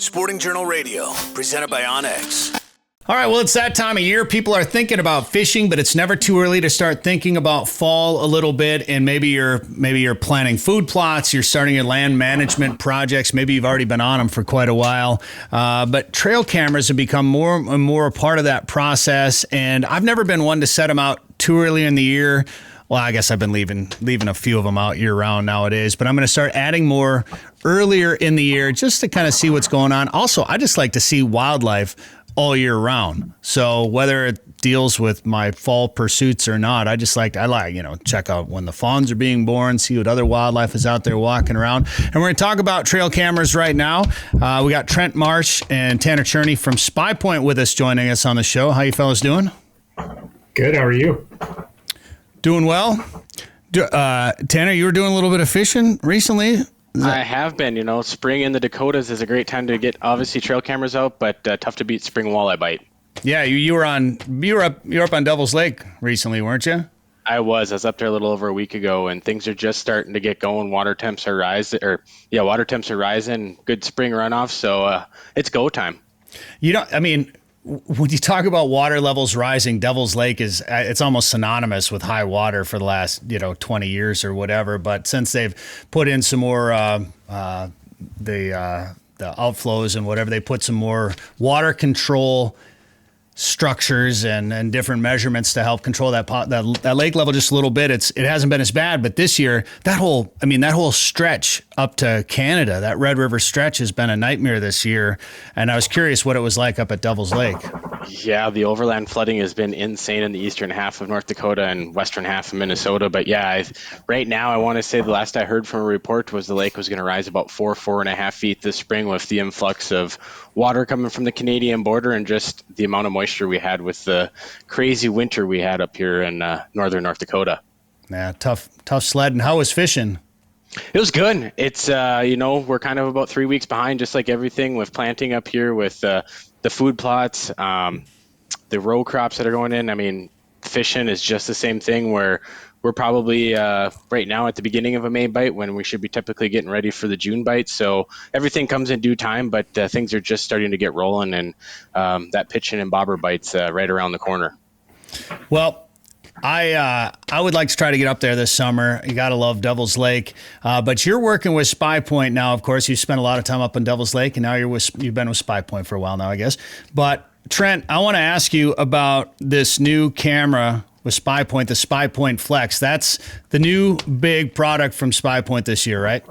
Sporting Journal Radio, presented by OnX. All right, well, it's that time of year. People are thinking about fishing, but it's never too early to start thinking about fall a little bit. And maybe you're planning food plots, you're starting your land management projects. Maybe you've already been on them for quite a while. But trail cameras have become more and more a part of that process. And I've never been one to set them out too early in the year. Well, I guess I've been leaving a few of them out year round nowadays, but I'm going to start adding more earlier in the year just to kind of see what's going on. Also, I just like to see wildlife all year round. So whether it deals with my fall pursuits or not, I like, check out when the fawns are being born, see what other wildlife is out there walking around. And we're going to talk about trail cameras right now. We got Trent, Marsh, and Tanner Cherney from Spypoint with us joining us on the show. How you fellas doing? Good. How are you? Doing well. Tanner, you were doing a little bit of fishing recently? I have been. Spring in the Dakotas is a great time to get obviously trail cameras out, but tough to beat spring walleye bite. Yeah, you were up on Devil's Lake recently, weren't you? I was up there a little over a week ago, and things are just starting to get going. Water temps are rising. Good spring runoff, so it's go time. When you talk about water levels rising, Devil's Lake it's almost synonymous with high water for the last 20 years or whatever. But since they've put in some more the outflows and whatever, they put some more water control structures and different measurements to help control that lake level just a little bit. It hasn't been as bad, but this year that whole stretch up to Canada, that Red River stretch, has been a nightmare this year. And I was curious what it was like up at Devil's Lake. Yeah, the overland flooding has been insane in the eastern half of North Dakota and western half of Minnesota. But yeah, right now I want to say the last I heard from a report was the lake was going to rise about 4.5 feet this spring with the influx of water coming from the Canadian border and just the amount of moisture we had with the crazy winter we had up here in northern North Dakota. Yeah, tough sledding. How was fishing? It was good. It's, we're kind of about 3 weeks behind, just like everything with planting up here with the food plots, the row crops that are going in. I mean, fishing is just the same thing where we're probably right now at the beginning of a May bite when we should be typically getting ready for the June bite. So everything comes in due time, but things are just starting to get rolling, and that pitching and bobber bite's right around the corner. Well, I would like to try to get up there this summer. You got to love Devil's Lake. But you're working with Spypoint now, of course. You spent a lot of time up in Devil's Lake, and now you've been with Spypoint for a while now, I guess. But Trent, I want to ask you about this new camera with Spypoint, the Spypoint Flex. That's the new big product from Spypoint this year, right?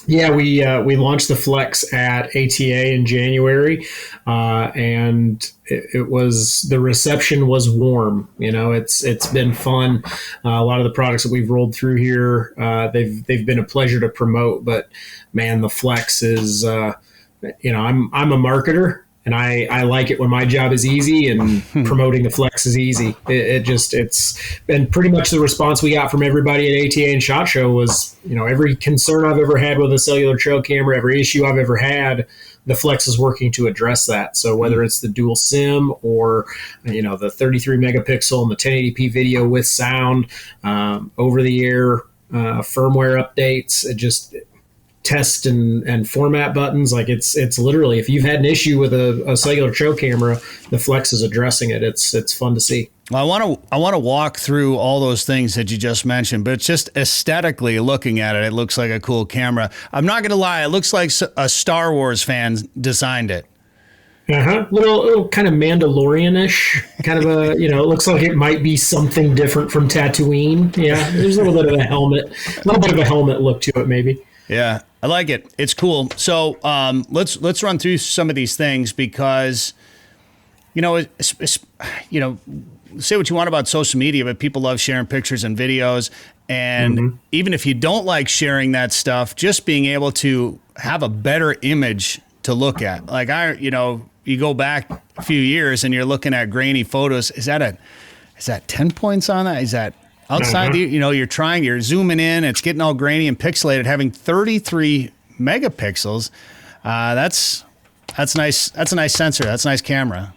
Yeah, we launched the Flex at ATA in January, and the reception was warm. It's been fun. A lot of the products that we've rolled through here, they've been a pleasure to promote. But man, the Flex is, I'm a marketer. And I like it when my job is easy and promoting the Flex is easy. It's been pretty much the response we got from everybody at ATA and SHOT Show was, every concern I've ever had with a cellular trail camera, every issue I've ever had, the Flex is working to address that. So whether it's the dual SIM or, the 33 megapixel and the 1080p video with sound, over the air firmware updates, test and format buttons, like it's literally, if you've had an issue with a cellular trail camera, the Flex is addressing it. It's fun to see. Well, I want to walk through all those things that you just mentioned, but it's just aesthetically looking at it, it looks like a cool camera. I'm not going to lie, it looks like a Star Wars fan designed it. Little kind of Mandalorian-ish, kind of it looks like it might be something different from Tatooine. Yeah, there's a little bit of a helmet look to it, maybe. Yeah, I like it. It's cool. So let's run through some of these things because, say what you want about social media, but people love sharing pictures and videos. And even if you don't like sharing that stuff, just being able to have a better image to look at. Like you go back a few years and you're looking at grainy photos. Is that 10 points on that? Is that outside you're zooming in, it's getting all grainy and pixelated, having 33 megapixels. That's nice. That's a nice sensor. That's a nice camera.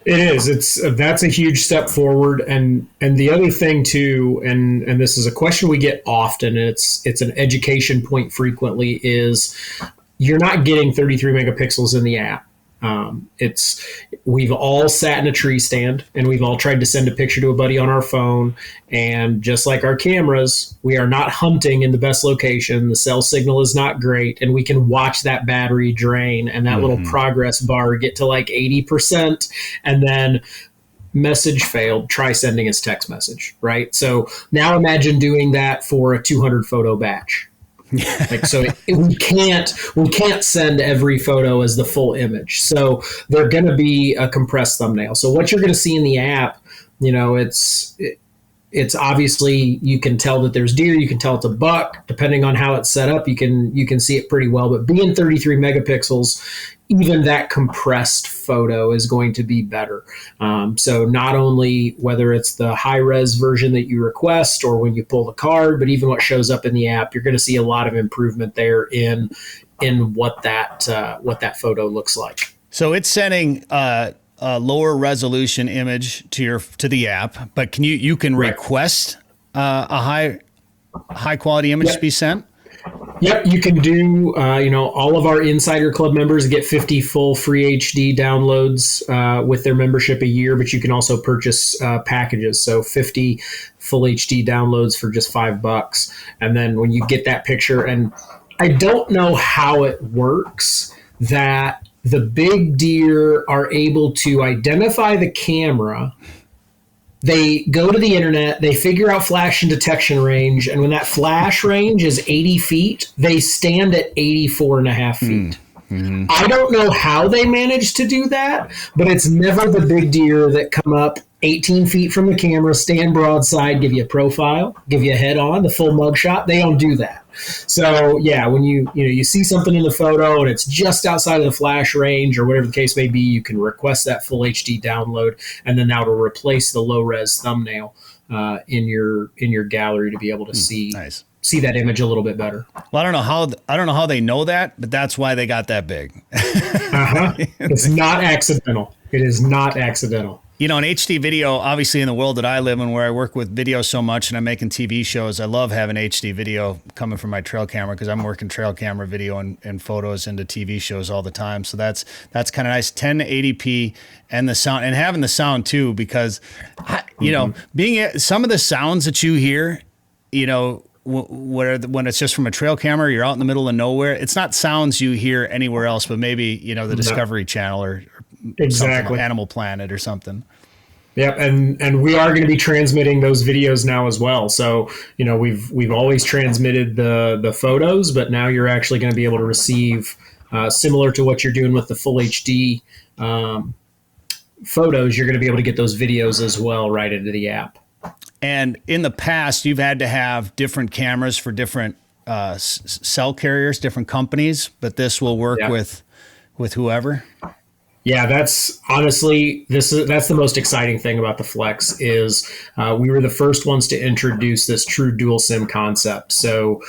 It is. That's a huge step forward. And the other thing too, and this is a question we get often, and it's an education point frequently, is you're not getting 33 megapixels in the app. We've all sat in a tree stand and we've all tried to send a picture to a buddy on our phone. And just like our cameras, we are not hunting in the best location. The cell signal is not great. And we can watch that battery drain and that little progress bar get to like 80%. And then message failed, try sending us text message, right? So now imagine doing that for a 200 photo batch. We can't send every photo as the full image. So they're going to be a compressed thumbnail. So what you're going to see in the app, it's obviously, you can tell that there's deer, you can tell it's a buck, depending on how it's set up, you can see it pretty well. But being 33 megapixels, even that compressed photo is going to be better. So not only whether it's the high res version that you request or when you pull the card, but even what shows up in the app, you're going to see a lot of improvement there in what that photo looks like. So it's sending a lower resolution image to the app, but you can request a high quality image to be sent? Yep, you can do, all of our Insider Club members get 50 full free HD downloads with their membership a year, but you can also purchase packages. So 50 full HD downloads for just $5. And then when you get that picture, and I don't know how it works, that the big deer are able to identify the camera. They go to the internet, they figure out flash and detection range, and when that flash range is 80 feet, they stand at 84 and a half feet. Mm-hmm. I don't know how they manage to do that, but it's never the big deer that come up 18 feet from the camera, stand broadside, give you a profile, give you a head on, the full mugshot. They don't do that. So yeah, when you see something in the photo and it's just outside of the flash range or whatever the case may be, you can request that full HD download, and then that will replace the low res thumbnail in your gallery to be able to see that image a little bit better. Well, I don't know how they know that, but that's why they got that big. It's not accidental. It is not accidental. In HD video, obviously in the world that I live in, where I work with video so much and I'm making TV shows, I love having HD video coming from my trail camera because I'm working trail camera video and photos into TV shows all the time. So that's kind of nice. 1080p and the sound, and having the sound too, because being some of the sounds that you hear, when it's just from a trail camera, you're out in the middle of nowhere. It's not sounds you hear anywhere else, but maybe the Discovery Channel or exactly Animal Planet or something. Yep, and we are going to be transmitting those videos now as well. So we've always transmitted the photos, but now you're actually going to be able to receive similar to what you're doing with the full HD photos. You're going to be able to get those videos as well right into the app. And in the past, you've had to have different cameras for different cell carriers, different companies, but this will work with whoever. Yeah, that's honestly, that's the most exciting thing about the Flex is we were the first ones to introduce this true dual SIM concept. So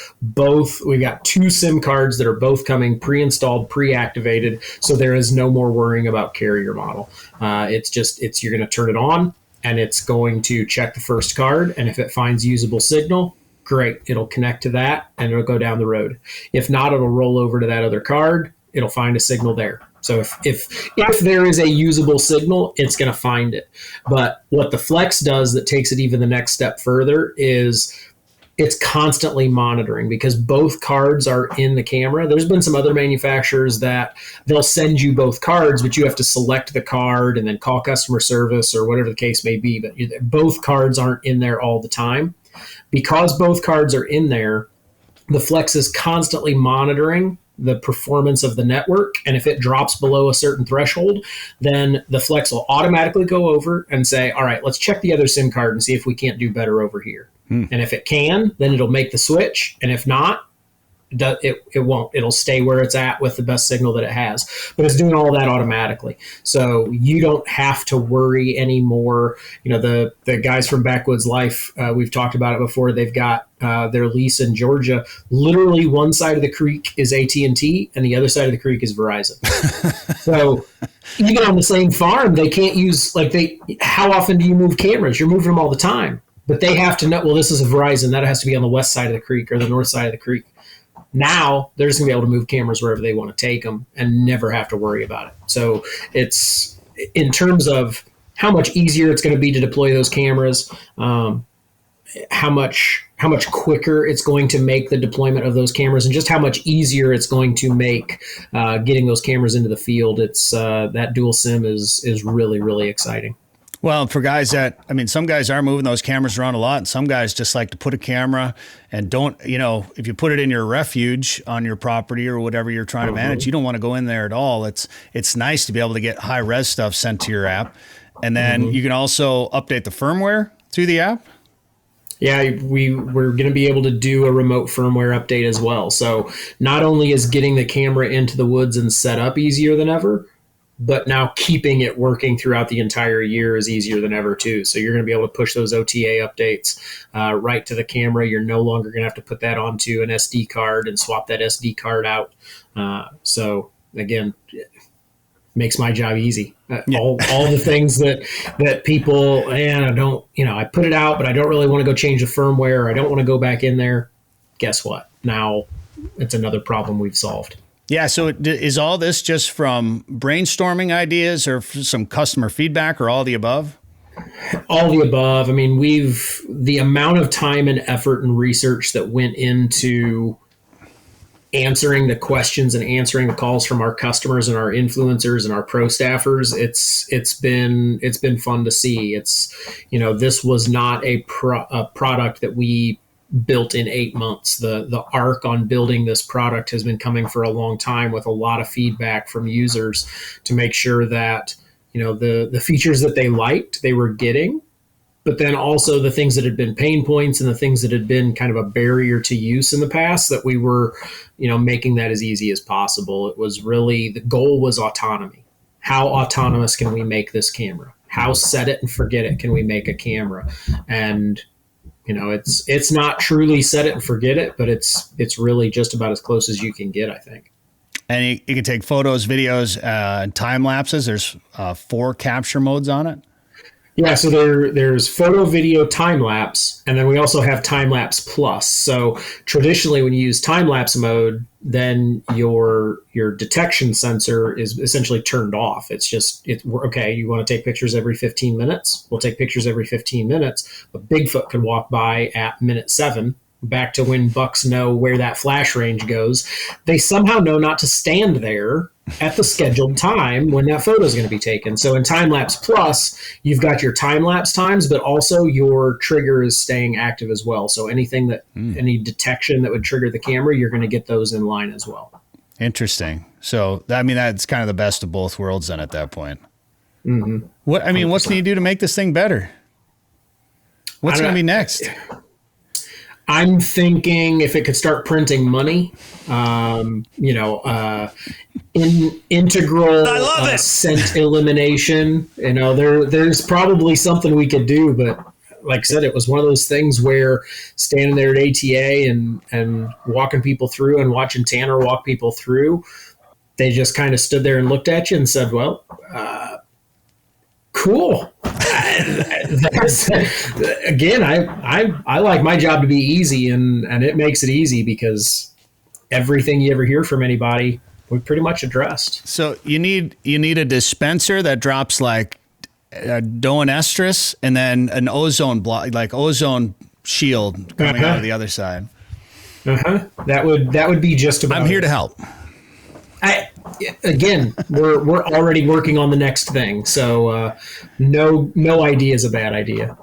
we've got 2 SIM cards that are both coming pre-installed, pre-activated. So there is no more worrying about carrier model. You're going to turn it on and it's going to check the first card. And if it finds usable signal, great, it'll connect to that and it'll go down the road. If not, it'll roll over to that other card. It'll find a signal there. So if there is a usable signal, it's going to find it. But what the Flex does that takes it even the next step further is it's constantly monitoring because both cards are in the camera. There's been some other manufacturers that they'll send you both cards, but you have to select the card and then call customer service or whatever the case may be. But both cards aren't in there all the time. Because both cards are in there, the Flex is constantly monitoring the performance of the network. And if it drops below a certain threshold, then the Flex will automatically go over and say, all right, let's check the other SIM card and see if we can't do better over here. And if it can, then it'll make the switch. And if not, it won't. It'll stay where it's at with the best signal that it has. But it's doing all that automatically. So you don't have to worry anymore. The guys from Backwoods Life, we've talked about it before. They've got their lease in Georgia. Literally one side of the creek is AT&T and the other side of the creek is Verizon. So even on the same farm, they can't use how often do you move cameras? You're moving them all the time. But they have to know, well, this is a Verizon. That has to be on the west side of the creek or the north side of the creek. Now they're just gonna be able to move cameras wherever they want to take them and never have to worry about it. So it's, in terms of how much easier it's going to be to deploy those cameras, how much quicker it's going to make the deployment of those cameras, and just how much easier it's going to make getting those cameras into the field. It's that dual SIM is really, really exciting. Well, for guys some guys are moving those cameras around a lot, and some guys just like to put a camera and don't, if you put it in your refuge on your property or whatever you're trying to manage, you don't want to go in there at all. It's nice to be able to get high res stuff sent to your app. And then you can also update the firmware through the app. Yeah, we're going to be able to do a remote firmware update as well. So not only is getting the camera into the woods and set up easier than ever, but now keeping it working throughout the entire year is easier than ever too. So you're going to be able to push those OTA updates right to the camera. You're no longer going to have to put that onto an SD card and swap that SD card out. So again, makes my job easy. All the things that people, I put it out, but I don't really want to go change the firmware. Or I don't want to go back in there. Guess what? Now it's another problem we've solved. Yeah. So is all this just from brainstorming ideas or some customer feedback, or all the above? All the above. I mean, the amount of time and effort and research that went into answering the questions and answering the calls from our customers and our influencers and our pro staffers, it's been fun to see. This was not a product that we built in 8 months. The arc on building this product has been coming for a long time, with a lot of feedback from users to make sure that the features that they liked, they were getting, but then also the things that had been pain points and the things that had been kind of a barrier to use in the past, that we were, making that as easy as possible. It was really, the goal was autonomy. How autonomous can we make this camera? How set it and forget it can we make a camera? And, it's not truly set it and forget it, but it's really just about as close as you can get, I think. And you can take photos, videos, time lapses. There's 4 capture modes on it. Yeah, so there's photo, video, time lapse, and then we also have time lapse plus. So traditionally, when you use time lapse mode, then your detection sensor is essentially turned off. Okay. You want to take pictures every 15 minutes? We'll take pictures every 15 minutes. But Bigfoot can walk by at minute 7. Back to when bucks know where that flash range goes. They somehow know not to stand there at the scheduled time when that photo is going to be taken. So in Time Lapse Plus, you've got your time lapse times, but also your trigger is staying active as well. So anything any detection that would trigger the camera, you're going to get those in line as well. Interesting. So, that's kind of the best of both worlds then at that point. Mm-hmm. What can you do to make this thing better? What's going to be next? I'm thinking if it could start printing money, integral scent elimination. There's probably something we could do, but like I said, it was one of those things where standing there at ATA and walking people through and watching Tanner walk people through, they just kind of stood there and looked at you and said, well, cool. Again, I like my job to be easy, and it makes it easy because everything you ever hear from anybody, we pretty much addressed. So you need a dispenser that drops like doenestrous and then an ozone block, like ozone shield coming out of the other side. That would be just about. I'm here to help. Again, we're already working on the next thing, so no idea is a bad idea.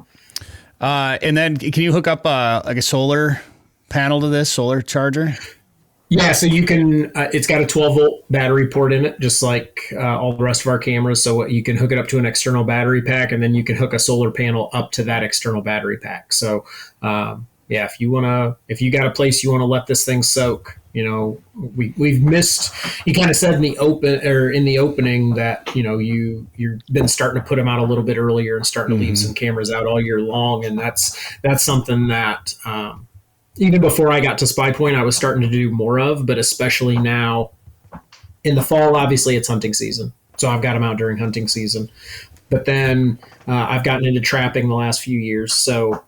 And then, can you hook up like a solar panel to this solar charger? Yeah, so you can. It's got a 12-volt battery port in it, just like all the rest of our cameras. So you can hook it up to an external battery pack, and then you can hook a solar panel up to that external battery pack. So if you got a place you want to let this thing soak. We've missed. You kind of said in the opening that you've been starting to put them out a little bit earlier and starting to leave some cameras out all year long, and that's something that even before I got to Spypoint, I was starting to do more of, but especially now in the fall. Obviously, it's hunting season, so I've got them out during hunting season. But then I've gotten into trapping the last few years, so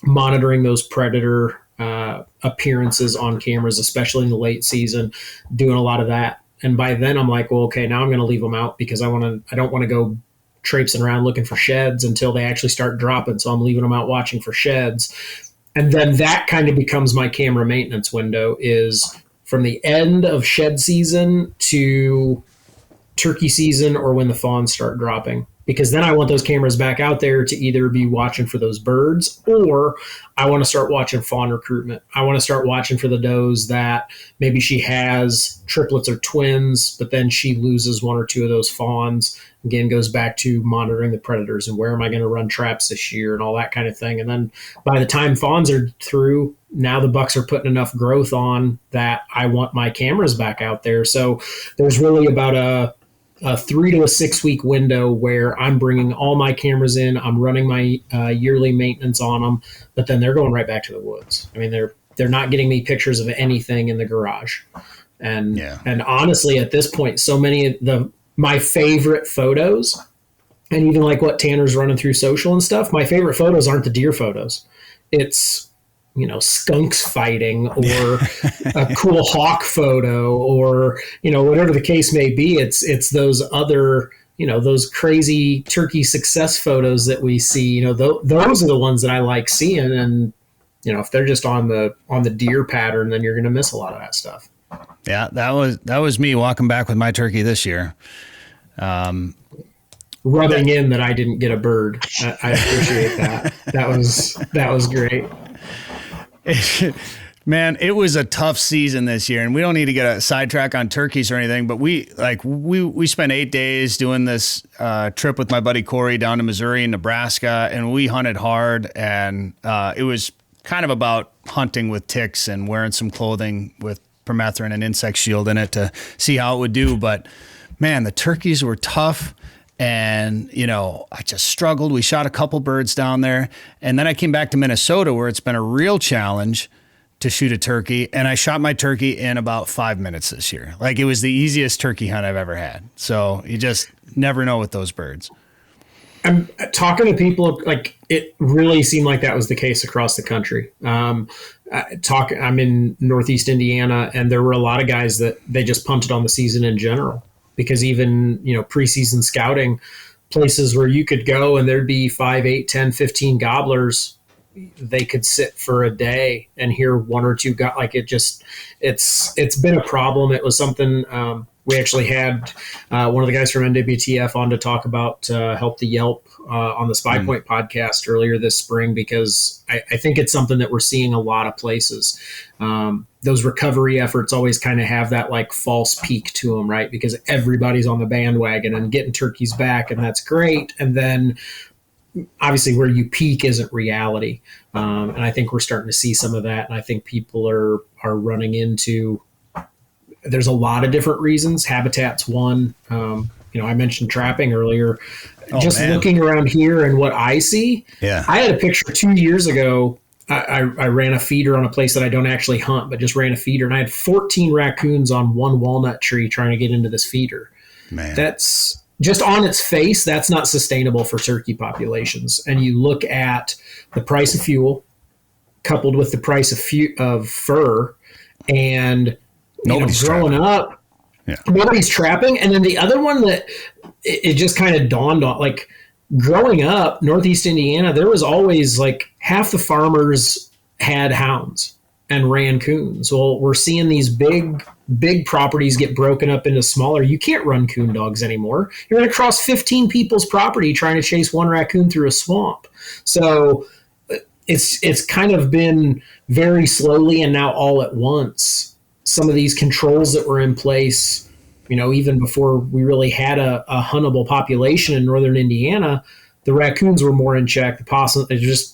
monitoring those predator appearances on cameras, especially in the late season, doing a lot of that. And by then I'm like, well, okay, now I'm going to leave them out because I don't want to go traipsing around looking for sheds until they actually start dropping. So I'm leaving them out watching for sheds. And then that kind of becomes my camera maintenance window, is from the end of shed season to turkey season, or when the fawns start dropping. Because then I want those cameras back out there to either be watching for those birds, or I want to start watching fawn recruitment. I want to start watching for the does that maybe she has triplets or twins, but then she loses one or two of those fawns. Again, goes back to monitoring the predators and where am I going to run traps this year and all that kind of thing. And then by the time fawns are through, now the bucks are putting enough growth on that I want my cameras back out there. So there's really about a 3 to 6 week window where I'm bringing all my cameras in. I'm running my yearly maintenance on them, but then they're going right back to the woods. I mean, they're not getting me pictures of anything in the garage. And honestly, at this point, so many of my favorite photos, and even like what Tanner's running through social and stuff, my favorite photos aren't the deer photos. It's, skunks fighting, or a cool hawk photo, or, whatever the case may be. It's those other, those crazy turkey success photos that we see, those are the ones that I like seeing. And, if they're just on the deer pattern, then you're going to miss a lot of that stuff. Yeah, that was me walking back with my turkey this year. Rubbing in that I didn't get a bird. I appreciate that. That was great. Man, it was a tough season this year, and we don't need to get a sidetrack on turkeys or anything, but we spent 8 days doing this trip with my buddy Corey down to Missouri and Nebraska, and we hunted hard, and it was kind of about hunting with ticks and wearing some clothing with permethrin and insect shield in it to see how it would do. But man, the turkeys were tough. And, I just struggled. We shot a couple birds down there. And then I came back to Minnesota, where it's been a real challenge to shoot a turkey. And I shot my turkey in about 5 minutes this year. Like, it was the easiest turkey hunt I've ever had. So you just never know with those birds. I'm talking to people, like, it really seemed like that was the case across the country. I'm in Northeast Indiana, and there were a lot of guys that they just punted on the season in general. Because even, preseason scouting, places where you could go and there'd be 5, 8, 10, 15 gobblers, they could sit for a day and hear one or two. It's been a problem. It was something we actually had one of the guys from NWTF on to talk about Help the Yelp on the Spypoint podcast earlier this spring, because I think it's something that we're seeing a lot of places. Those recovery efforts always kind of have that like false peak to them, right? Because everybody's on the bandwagon and getting turkeys back, and that's great. And then obviously where you peak isn't reality. And I think we're starting to see some of that. And I think people are running into, there's a lot of different reasons. Habitat's one. I mentioned trapping earlier. Looking around here and what I see. Yeah. I had a picture 2 years ago. I ran a feeder on a place that I don't actually hunt, but just ran a feeder, and I had 14 raccoons on one walnut tree trying to get into this feeder. Man, that's just on its face. That's not sustainable for turkey populations. And you look at the price of fuel coupled with the price of fur, and nobody's growing up, nobody's trapping. And then the other one that it just kind of dawned on, like, growing up, Northeast Indiana, there was always like half the farmers had hounds and ran coons. Well, we're seeing these big properties get broken up into smaller. You can't run coon dogs anymore. You're going to cross 15 people's property trying to chase one raccoon through a swamp. So it's kind of been very slowly and now all at once. Some of these controls that were in place, even before we really had a huntable population in northern Indiana, the raccoons were more in check. The possum,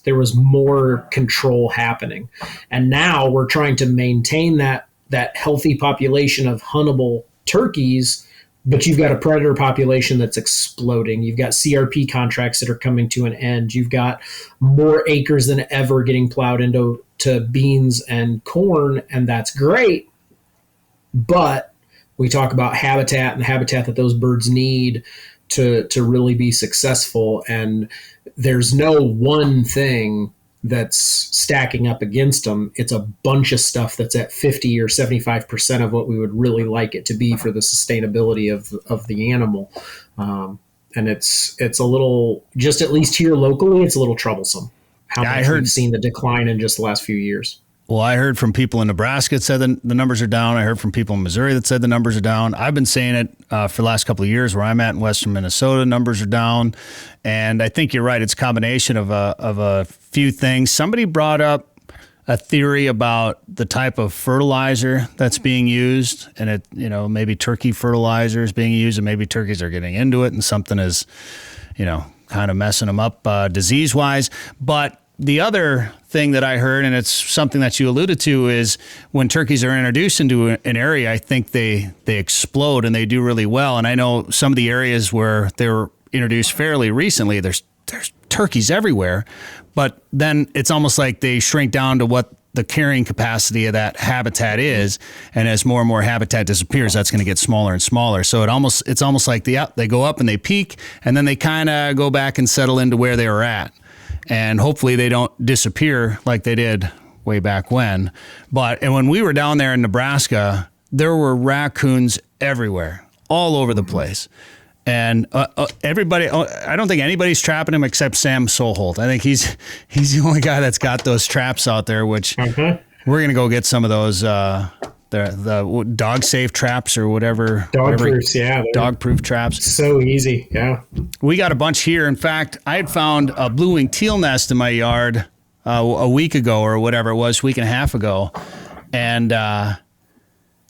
there was more control happening. And now we're trying to maintain that healthy population of huntable turkeys, but you've got a predator population that's exploding. You've got CRP contracts that are coming to an end. You've got more acres than ever getting plowed into beans and corn, and that's great. But we talk about habitat and the habitat that those birds need to really be successful. And there's no one thing that's stacking up against them. It's a bunch of stuff that's at 50 or 75% of what we would really like it to be for the sustainability of the animal. And it's a little, just at least here locally, it's a little troublesome how much we've seen the decline in just the last few years. Well, I heard from people in Nebraska that said the numbers are down. I heard from people in Missouri that said the numbers are down. I've been saying it for the last couple of years where I'm at in western Minnesota, numbers are down. And I think you're right. It's a combination of a few things. Somebody brought up a theory about the type of fertilizer that's being used, and it, maybe turkey fertilizer is being used, and maybe turkeys are getting into it, and something is, kind of messing them up disease-wise. But the other thing that I heard, and it's something that you alluded to, is when turkeys are introduced into an area, I think they explode and they do really well. And I know some of the areas where they were introduced fairly recently, there's turkeys everywhere, but then it's almost like they shrink down to what the carrying capacity of that habitat is. And as more and more habitat disappears, that's going to get smaller and smaller. So it's almost like they go up and they peak, and then they kind of go back and settle into where they were at. And hopefully they don't disappear like they did way back when. And when we were down there in Nebraska, there were raccoons everywhere, all over the place. And everybody, I don't think anybody's trapping them except Sam Solholt. I think he's the only guy that's got those traps out there, which we're going to go get some of those, the dog safe traps or whatever. Dog-proofs, yeah. Dog-proof traps. So easy, yeah. We got a bunch here. In fact, I had found a blue-winged teal nest in my yard a week ago or whatever it was, week and a half ago, and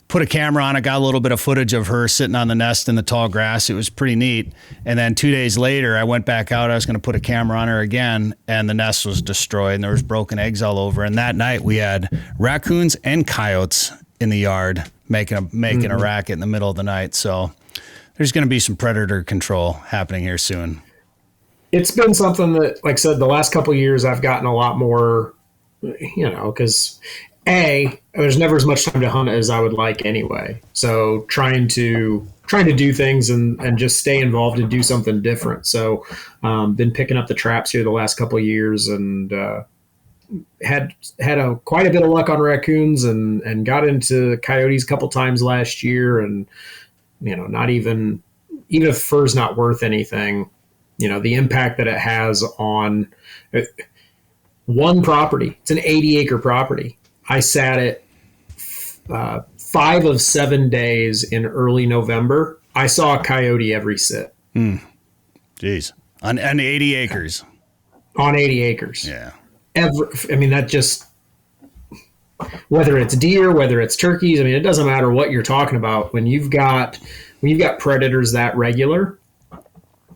put a camera on it, got a little bit of footage of her sitting on the nest in the tall grass. It was pretty neat. And then 2 days later, I went back out. I was going to put a camera on her again, and the nest was destroyed, and there was broken eggs all over. And that night, we had raccoons and coyotes in the yard making a racket in the middle of the night. So there's going to be some predator control happening here soon. It's been something that, like I said, the last couple of years I've gotten a lot more, because there's never as much time to hunt as I would like anyway. So trying to do things and just stay involved and do something different. So been picking up the traps here the last couple of years, and had quite a bit of luck on raccoons, and got into coyotes a couple times last year. And not even if fur's not worth anything, the impact that it has on one property. It's an 80-acre property. I sat it 5 of 7 days in early November. I saw a coyote every sit. Jeez. On 80 acres. On 80 acres. Yeah. That just, whether it's deer, whether it's turkeys, it doesn't matter what you're talking about. When you've got predators that regular,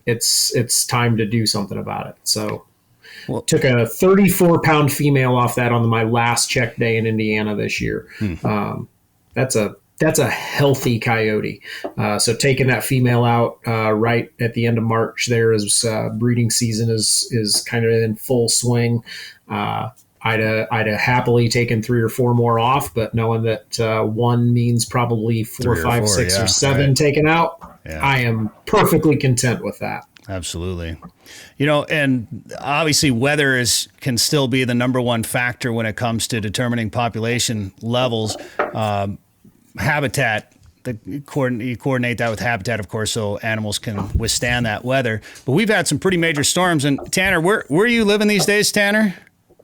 it's time to do something about it. So took a 34-pound female off that on my last check day in Indiana this year. That's a healthy coyote. So taking that female out right at the end of March there as breeding season is kind of in full swing. I'd have happily taken 3 or 4 more off, but knowing that one means probably 4, 5, 6, or 7 taken out, I am perfectly content with that. Absolutely. And obviously weather can still be the number one factor when it comes to determining population levels. Habitat, you coordinate that with habitat, of course, so animals can withstand that weather. But we've had some pretty major storms. And Tanner, where are you living these days, Tanner?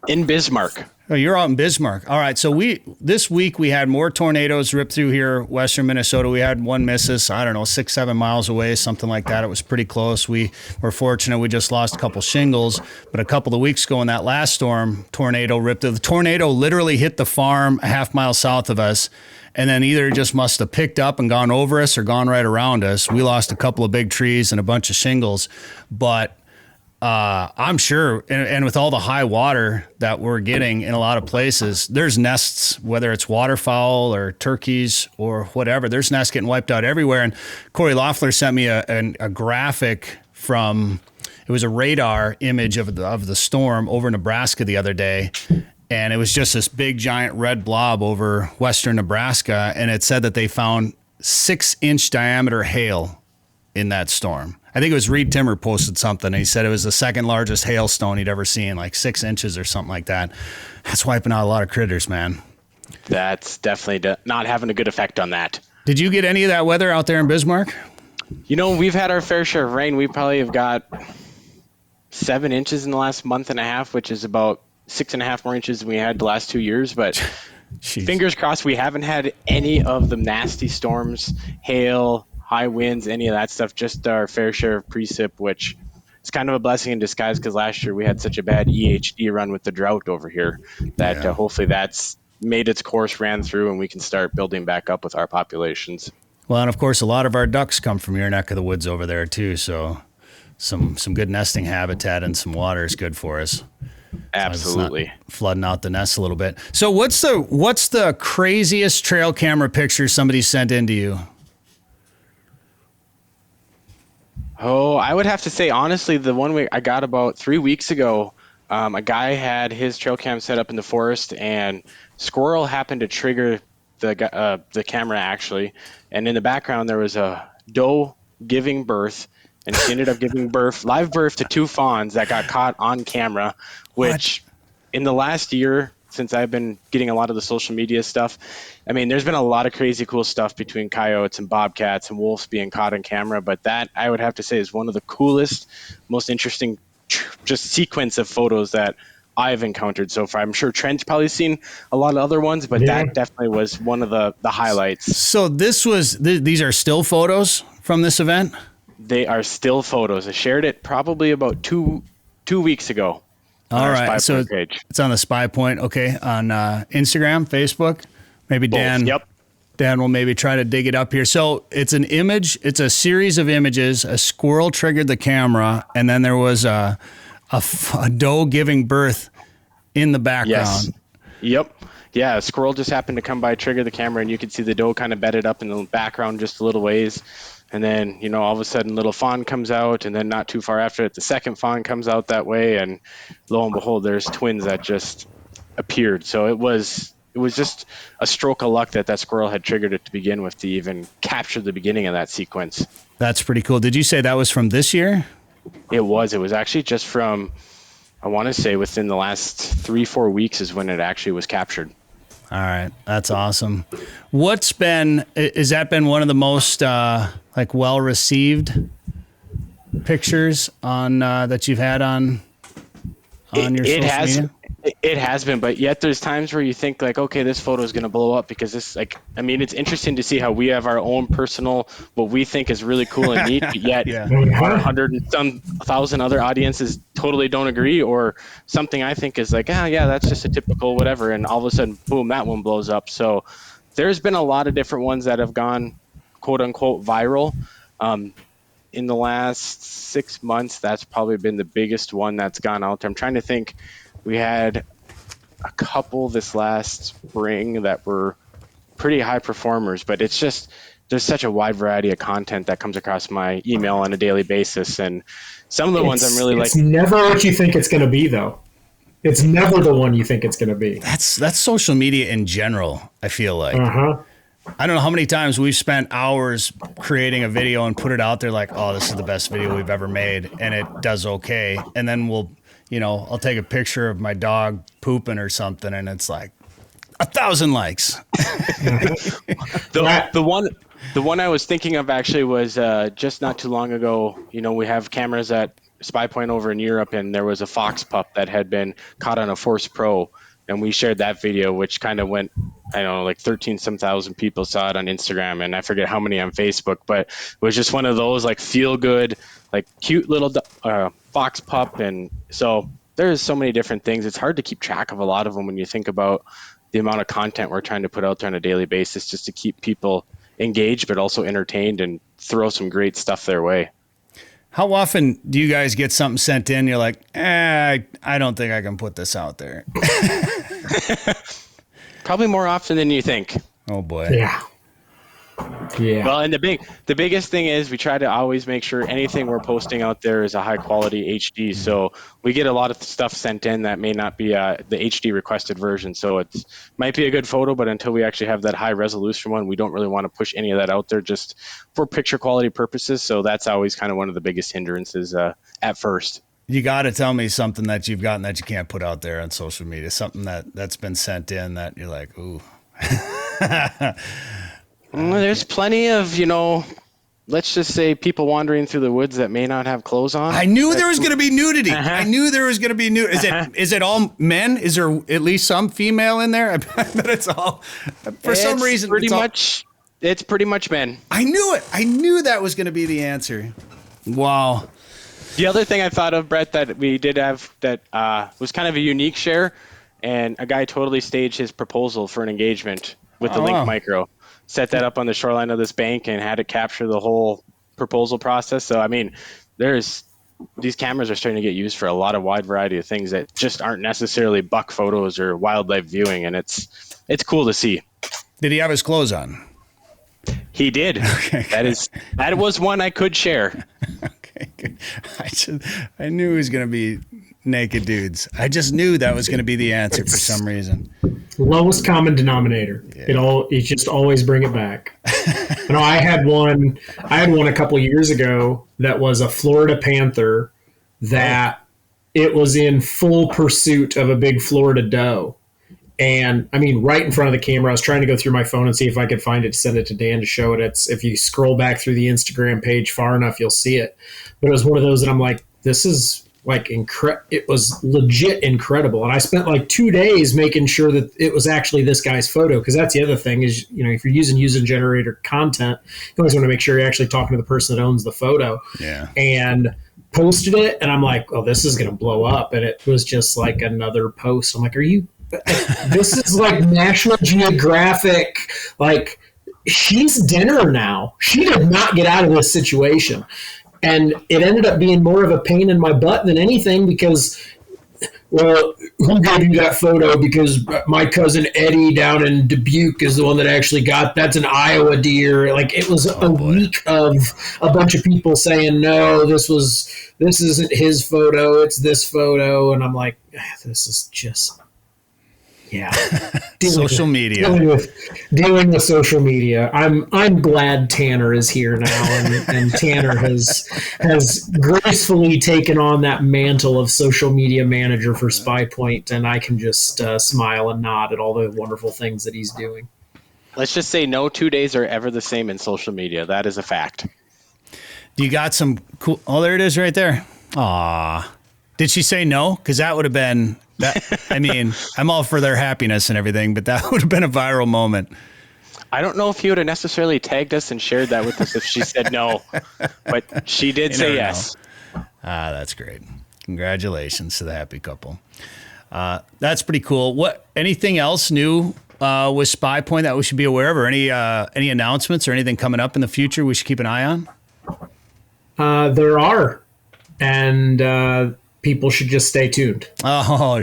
In Bismarck. Oh, you're out in Bismarck. All right. So this week we had more tornadoes rip through here, western Minnesota. We had one miss us, 6-7 miles away, something like that. It was pretty close. We were fortunate. We just lost a couple shingles. But a couple of weeks ago in that last storm, tornado ripped through. The tornado literally hit the farm a half mile south of us. And then either it just must have picked up and gone over us or gone right around us. We lost a couple of big trees and a bunch of shingles. But I'm sure, and with all the high water that we're getting in a lot of places, there's nests, whether it's waterfowl or turkeys or whatever, there's nests getting wiped out everywhere. And Corey Loeffler sent me a graphic from, it was a radar image of the storm over Nebraska the other day. And it was just this big giant red blob over western Nebraska. And it said that they found 6-inch diameter hail in that storm. I think it was Reed Timmer posted something. And he said it was the second largest hailstone he'd ever seen, like 6 inches or something like that. That's wiping out a lot of critters, man. That's definitely not having a good effect on that. Did you get any of that weather out there in Bismarck? We've had our fair share of rain. We probably have got 7 inches in the last month and a half, which is about 6.5 more inches than we had the last 2 years. But Jeez. Fingers crossed we haven't had any of the nasty storms, hail, high winds, any of that stuff. Just our fair share of precip, which is kind of a blessing in disguise because last year we had such a bad EHD run with the drought over here that hopefully that's made its course, ran through, and we can start building back up with our populations. Well, and of course, a lot of our ducks come from your neck of the woods over there too. So some good nesting habitat and some water is good for us. Absolutely. So flooding out the nest a little bit. So what's the craziest trail camera picture somebody sent in to you? Oh, I would have to say, honestly, the one I got about 3 weeks ago, a guy had his trail cam set up in the forest, and squirrel happened to trigger the camera, actually. And in the background, there was a doe giving birth, and she ended up giving live birth to 2 fawns that got caught on camera, which in the last year, since I've been getting a lot of the social media stuff, I mean, there's been a lot of crazy cool stuff between coyotes and bobcats and wolves being caught on camera, but that I would have to say is one of the coolest, most interesting just sequence of photos that I've encountered so far. I'm sure Trent's probably seen a lot of other ones, but that definitely was one of the highlights. So these are still photos from this event? They are still photos. I shared it probably about two weeks ago. All right, so it's on the Spypoint, okay, on Instagram, Facebook. Maybe Dan. Both. Yep. Dan will maybe try to dig it up here. So it's an image. It's a series of images. A squirrel triggered the camera, and then there was a doe giving birth in the background. Yes. Yep. Yeah, a squirrel just happened to come by, trigger the camera, and you could see the doe kind of bedded up in the background just a little ways. And then, all of a sudden, little fawn comes out, and then not too far after it, the second fawn comes out that way, and lo and behold, there's twins that just appeared. So it was just a stroke of luck that squirrel had triggered it to begin with to even capture the beginning of that sequence. That's pretty cool. Did you say that was from this year? It was actually just from, I want to say within the last 3-4 weeks is when it actually was captured. All right. That's awesome. Has that been one of the most well-received pictures on that you've had on your social media? It has been, but yet there's times where you think okay, this photo is going to blow up because this it's interesting to see how we have our own personal, what we think is really cool and neat, but yet our 100 and some thousand other audiences totally don't agree, or something I think is that's just a typical whatever, and all of a sudden, boom, that one blows up. So there's been a lot of different ones that have gone quote unquote viral. In the last 6 months, that's probably been the biggest one that's gone out there. I'm trying to think. We had a couple this last spring that were pretty high performers, but it's just there's such a wide variety of content that comes across my email on a daily basis, and some of the ones I'm really it's never what you think it's going to be, though. It's never the one you think it's going to be. That's social media in general, I feel like. I don't know how many times we've spent hours creating a video and put it out there oh, this is the best video we've ever made, and it does okay, and then I'll take a picture of my dog pooping or something, and it's 1,000 likes. The one I was thinking of actually was just not too long ago. We have cameras at Spypoint over in Europe, and there was a fox pup that had been caught on a Force Pro, and we shared that video, which kind of went, 13-some thousand people saw it on Instagram, and I forget how many on Facebook, but it was just one of those feel good, cute little fox pup. And so there's so many different things. It's hard to keep track of a lot of them when you think about the amount of content we're trying to put out there on a daily basis just to keep people engaged, but also entertained and throw some great stuff their way. How often do you guys get something sent in? You're I don't think I can put this out there. Probably more often than you think. Oh boy. Yeah. Yeah. Well, and the biggest thing is we try to always make sure anything we're posting out there is a high quality HD. So we get a lot of stuff sent in that may not be the HD requested version. So it might be a good photo, but until we actually have that high resolution one, we don't really want to push any of that out there just for picture quality purposes. So that's always kind of one of the biggest hindrances at first. You got to tell me something that you've gotten that you can't put out there on social media, something that's been sent in that you're like, ooh. There's plenty of, let's just say people wandering through the woods that may not have clothes on. I knew there was going to be nudity. I knew there was going to be nudity. Is it all men? Is there at least some female in there? I bet it's all, for some reason. It's pretty much men. I knew it. I knew that was going to be the answer. Wow. The other thing I thought of, Brett, that we did have that was kind of a unique share, and a guy totally staged his proposal for an engagement with the Link Micro. Set that up on the shoreline of this bank and had it capture the whole proposal process. So, I mean, these cameras are starting to get used for a lot of wide variety of things that just aren't necessarily buck photos or wildlife viewing, and it's cool to see. Did he have his clothes on? He did. Okay, that was one I could share. Okay, good. I knew it was going to be naked dudes. I just knew that was going to be the answer for some reason. Lowest common denominator. Yeah. You just always bring it back. I had one a couple of years ago that was a Florida panther that it was in full pursuit of a big Florida doe. And I mean, right in front of the camera, I was trying to go through my phone and see if I could find it to send it to Dan to show it. If you scroll back through the Instagram page far enough, you'll see it. But it was one of those that I'm like, this is like it was legit incredible. And I spent like 2 days making sure that it was actually this guy's photo. Cause that's the other thing is, if you're using user generated content, you always want to make sure you're actually talking to the person that owns the photo. Yeah. And posted it. And I'm like, oh, this is going to blow up. And it was just like another post. I'm like, this is like National Geographic, like she's dinner now. She did not get out of this situation. And it ended up being more of a pain in my butt than anything because, well, who gave you that photo? Because my cousin Eddie down in Dubuque is the one that actually that's an Iowa deer. Like it was a week of a bunch of people saying, no, this isn't his photo. It's this photo. And I'm like, this is just, yeah. Social media. Dealing with social media. I'm glad Tanner is here now, and Tanner has gracefully taken on that mantle of social media manager for Spypoint, and I can just smile and nod at all the wonderful things that he's doing. Let's just say no 2 days are ever the same in social media. That is a fact. Do you got some cool? Oh, there it is right there. Aw. Did she say no? Because that would have been... I mean, I'm all for their happiness and everything, but that would have been a viral moment. I don't know if he would have necessarily tagged us and shared that with us if she said no, but she did say yes. That's great. Congratulations to the happy couple. That's pretty cool. Anything else new with Spypoint that we should be aware of, or any announcements or anything coming up in the future we should keep an eye on? There are, and people should just stay tuned. Oh,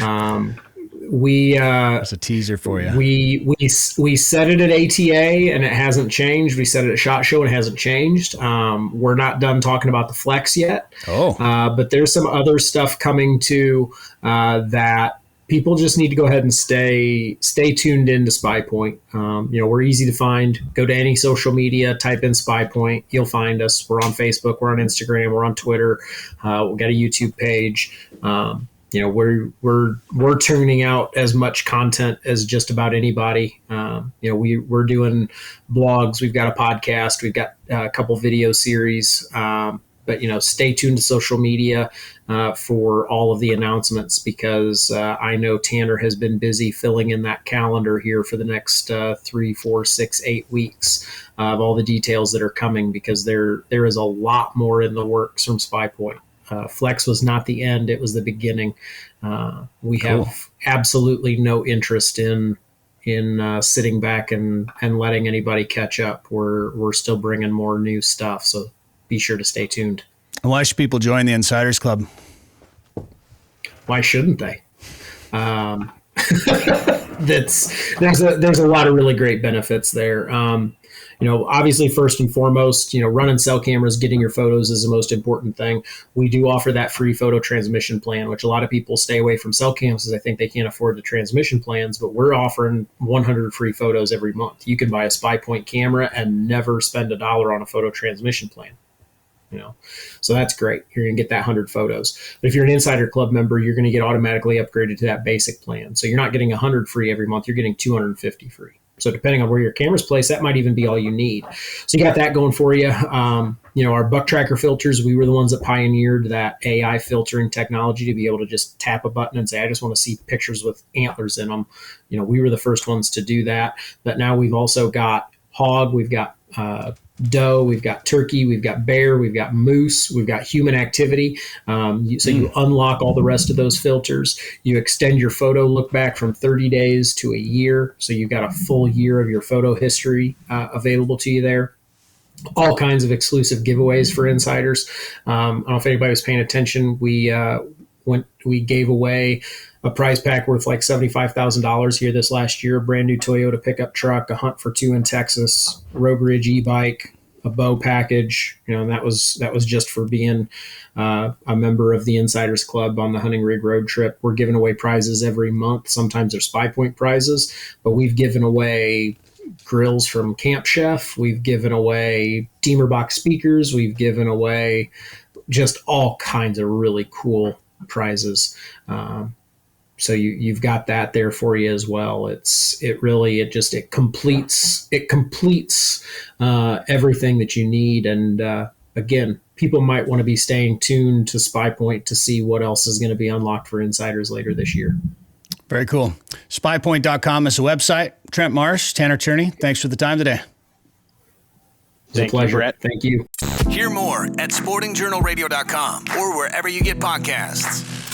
that's a teaser for you. We set it at ATA and it hasn't changed. We set it at SHOT Show and it hasn't changed. We're not done talking about the Flex yet. But there's some other stuff coming too that people just need to go ahead and stay tuned into Spypoint. We're easy to find. Go to any social media, type in Spypoint, you'll find us. We're on Facebook, we're on Instagram, we're on Twitter. We've got a YouTube page. We're turning out as much content as just about anybody. We're doing blogs. We've got a podcast. We've got a couple video series. But stay tuned to social media for all of the announcements because I know Tanner has been busy filling in that calendar here for the next 3, 4, 6, 8 weeks of all the details that are coming because there is a lot more in the works from Spypoint. Flex was not the end; it was the beginning. We have absolutely no interest in sitting back and letting anybody catch up. We're still bringing more new stuff, so be sure to stay tuned. Why should people join the Insiders Club? Why shouldn't they? There's a lot of really great benefits there. obviously first and foremost, running cell cameras, getting your photos is the most important thing. We do offer that free photo transmission plan, which a lot of people stay away from cell cams because I think they can't afford the transmission plans, but we're offering 100 free photos every month. You can buy a Spypoint camera and never spend $1 on a photo transmission plan. So that's great. You're going to get that 100 photos. But if you're an Insider Club member, you're going to get automatically upgraded to that basic plan. So you're not getting 100 free every month. You're getting 250 free. So depending on where your camera's placed, that might even be all you need. So you got that going for you. Our buck tracker filters, we were the ones that pioneered that AI filtering technology to be able to just tap a button and say, I just want to see pictures with antlers in them. We were the first ones to do that. But now we've also got hog, we've got doe, we've got turkey, we've got bear, we've got moose, we've got human activity. So you unlock all the rest of those filters. You extend your photo look back from 30 days to a year. So you've got a full year of your photo history available to you there. All kinds of exclusive giveaways for insiders. I don't know if anybody was paying attention. We gave away a prize pack worth like $75,000 here this last year, a brand new Toyota pickup truck, a Hunt for Two in Texas, Rogue Ridge e-bike, a bow package, and that was just for being a member of the Insiders Club on the Hunting Rig Road Trip. We're giving away prizes every month. Sometimes they're Spypoint prizes, but we've given away grills from Camp Chef. We've given away Deemer box speakers. We've given away just all kinds of really cool prizes. So you've got that there for you as well. It completes everything that you need. And again, people might want to be staying tuned to Spypoint to see what else is going to be unlocked for insiders later this year. Very cool. Spypoint.com is the website. Trent, Marsh, Tanner, Cherney, thanks for the time today. It's a pleasure. Brett. Thank you. Hear more at sportingjournalradio.com or wherever you get podcasts.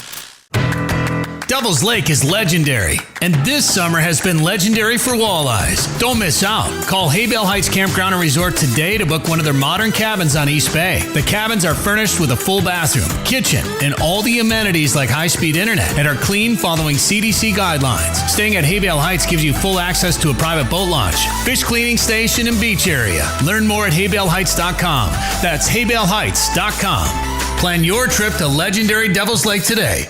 Devil's Lake is legendary, and this summer has been legendary for walleyes. Don't miss out. Call Haybale Heights Campground and Resort today to book one of their modern cabins on East Bay. The cabins are furnished with a full bathroom, kitchen, and all the amenities like high-speed internet and are clean following CDC guidelines. Staying at Haybale Heights gives you full access to a private boat launch, fish cleaning station, and beach area. Learn more at haybaleheights.com. That's haybaleheights.com. Plan your trip to legendary Devil's Lake today.